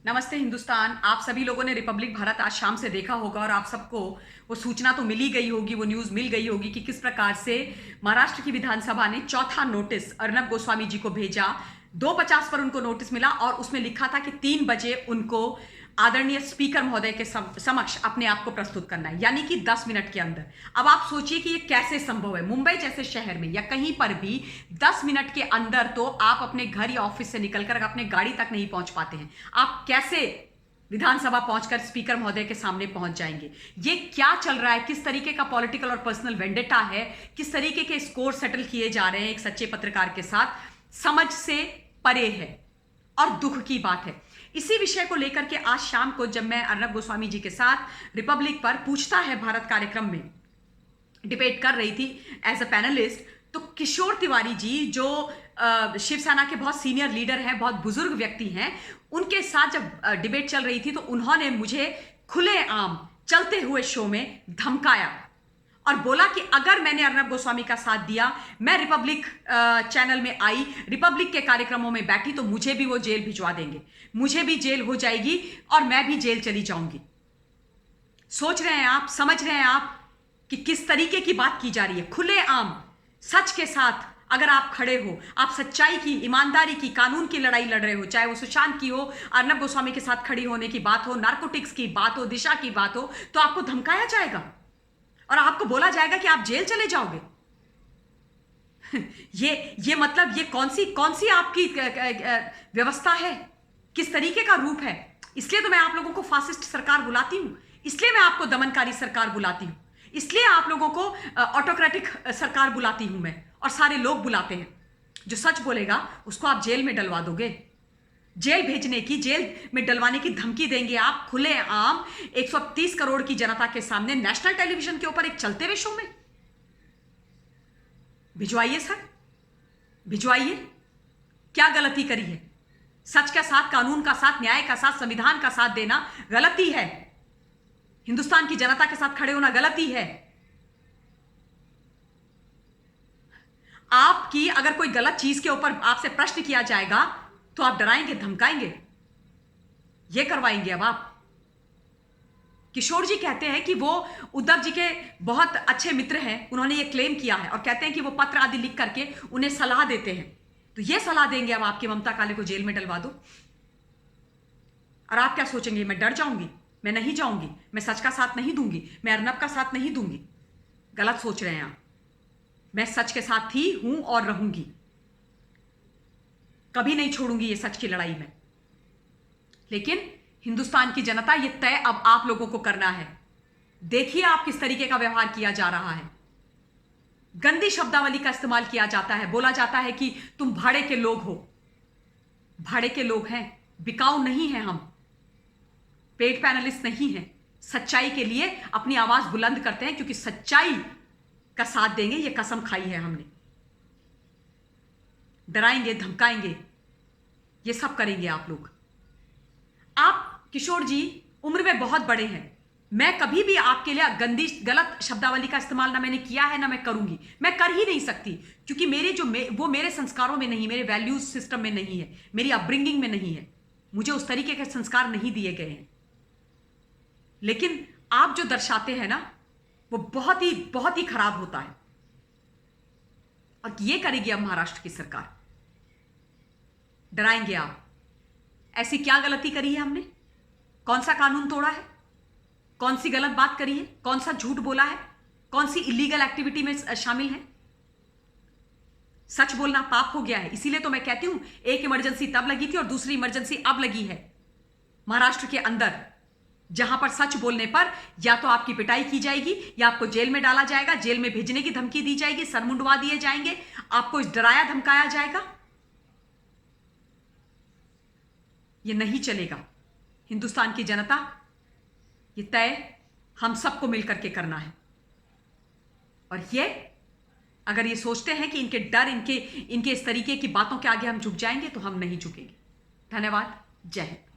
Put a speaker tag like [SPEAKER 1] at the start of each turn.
[SPEAKER 1] नमस्ते हिंदुस्तान। आप सभी लोगों ने रिपब्लिक भारत आज शाम से देखा होगा और आप सबको वो सूचना तो मिल ही गई होगी, वो न्यूज़ मिल गई होगी कि किस प्रकार से महाराष्ट्र की विधानसभा ने चौथा नोटिस अर्नब गोस्वामी जी को भेजा। 2:50 पर उनको नोटिस मिला और उसमें लिखा था कि 3 बजे उनको आदरणीय स्पीकर महोदय के समक्ष अपने आप को प्रस्तुत करना है, यानी कि 10 मिनट के अंदर। अब आप सोचिए कि ये कैसे संभव है। मुंबई जैसे शहर में या कहीं पर भी 10 मिनट के अंदर तो आप अपने घर या ऑफिस से निकलकर अपने गाड़ी तक नहीं पहुंच पाते हैं। आप कैसे विधानसभा पहुंचकर स्पीकर महोदय के सामने पहुंच जाएंगे? ये क्या चल रहा है? किस तरीके का पॉलिटिकल और पर्सनल वेंडेटा है? किस तरीके के स्कोर सेटल किए जा रहे हैं एक सच्चे पत्रकार के साथ? समझ से परे है और दुख की बात है। इसी विषय को लेकर के आज शाम को जब मैं अर्नब गोस्वामी जी के साथ रिपब्लिक पर पूछता है भारत कार्यक्रम में डिबेट कर रही थी एज अ पैनलिस्ट, तो किशोर तिवारी जी जो शिवसेना के बहुत सीनियर लीडर हैं, बहुत बुजुर्ग व्यक्ति हैं, उनके साथ जब डिबेट चल रही थी तो उन्होंने मुझे खुलेआम चलते हुए शो में धमकाया और बोला कि अगर मैंने अर्नब गोस्वामी का साथ दिया, मैं रिपब्लिक चैनल में आई, रिपब्लिक के कार्यक्रमों में बैठी, तो मुझे भी वो जेल भिजवा देंगे, मुझे भी जेल हो जाएगी और मैं भी जेल चली जाऊंगी। सोच रहे हैं आप, समझ रहे हैं आप कि किस तरीके की बात की जा रही है? खुलेआम सच के साथ अगर आप खड़े हो, आप सच्चाई की, ईमानदारी की, कानून की लड़ाई लड़ रहे हो, चाहे वो सुशांत की हो, अर्नब गोस्वामी के साथ खड़ी होने की बात हो, नार्कोटिक्स की बात हो, दिशा की बात हो, तो आपको धमकाया जाएगा और आपको बोला जाएगा कि आप जेल चले जाओगे। ये मतलब ये कौन सी आपकी व्यवस्था है? किस तरीके का रूप है? इसलिए तो मैं आप लोगों को फासिस्ट सरकार बुलाती हूं, इसलिए मैं आपको दमनकारी सरकार बुलाती हूं, इसलिए आप लोगों को ऑटोक्रेटिक सरकार बुलाती हूं मैं, और सारे लोग बुलाते हैं। जो सच बोलेगा उसको आप जेल में डलवा दोगे, जेल भेजने की, जेल में डलवाने की धमकी देंगे आप खुलेआम 130 करोड़ की जनता के सामने नेशनल टेलीविजन के ऊपर एक चलते हुए शो में। भिजवाइए सर, भिजवाइए। क्या गलती करी है? सच का साथ, कानून का साथ, न्याय का साथ, संविधान का साथ देना गलती है। हिंदुस्तान की जनता के साथ खड़े होना गलती है। आपकी अगर कोई गलत चीज के ऊपर आपसे प्रश्न किया जाएगा तो आप डराएंगे, धमकाएंगे, ये करवाएंगे। अब आप किशोर जी कहते हैं कि वो उद्धव जी के बहुत अच्छे मित्र हैं, उन्होंने ये क्लेम किया है और कहते हैं कि वो पत्र आदि लिख करके उन्हें सलाह देते हैं। तो ये सलाह देंगे अब आपकी ममता काले को जेल में डलवा दो। और आप क्या सोचेंगे? मैं डर जाऊंगी? मैं नहीं जाऊंगी, मैं सच का साथ नहीं दूंगी, मैं अर्नब का साथ नहीं दूंगी। गलत सोच रहे हैं आप। मैं सच के साथ थी, हूं और रहूंगी। कभी नहीं छोड़ूंगी ये सच की लड़ाई में। लेकिन हिंदुस्तान की जनता, ये तय अब आप लोगों को करना है। देखिए आप किस तरीके का व्यवहार किया जा रहा है। गंदी शब्दावली का इस्तेमाल किया जाता है, बोला जाता है कि तुम भाड़े के लोग हो। भाड़े के लोग हैं, बिकाऊ नहीं है हम, पेड पैनलिस्ट नहीं है। सच्चाई के लिए अपनी आवाज बुलंद करते हैं, क्योंकि सच्चाई का साथ देंगे, ये कसम खाई है हमने। डराएंगे, धमकाएंगे, ये सब करेंगे आप लोग। आप किशोर जी उम्र में बहुत बड़े हैं। मैं कभी भी आपके लिए गंदी गलत शब्दावली का इस्तेमाल ना मैंने किया है, ना मैं करूंगी। मैं कर ही नहीं सकती, क्योंकि वो मेरे संस्कारों में नहीं, मेरे वैल्यूज सिस्टम में नहीं है, मेरी अपब्रिंगिंग में नहीं है। मुझे उस तरीके के संस्कार नहीं दिए गए हैं। लेकिन आप जो दर्शाते हैं ना, वो बहुत ही खराब होता है। और ये करेगी अब महाराष्ट्र की सरकार। डराएंगे आप। ऐसी क्या गलती करी है हमने? कौन सा कानून तोड़ा है? कौन सी गलत बात करी है? कौन सा झूठ बोला है? कौन सी इलीगल एक्टिविटी में शामिल है? सच बोलना पाप हो गया है। इसीलिए तो मैं कहती हूं, एक इमरजेंसी तब लगी थी और दूसरी इमरजेंसी अब लगी है महाराष्ट्र के अंदर, जहां पर सच बोलने पर या तो आपकी पिटाई की जाएगी या आपको जेल में डाला जाएगा, जेल में भेजने की धमकी दी जाएगी, सर मुंडवा दिए जाएंगे, आपको डराया धमकाया जाएगा। ये नहीं चलेगा। हिंदुस्तान की जनता, ये तय हम सबको मिलकर के करना है। और ये अगर ये सोचते हैं कि इनके डर, इनके इस तरीके की बातों के आगे हम झुक जाएंगे, तो हम नहीं झुकेंगे। धन्यवाद। जय हिंद।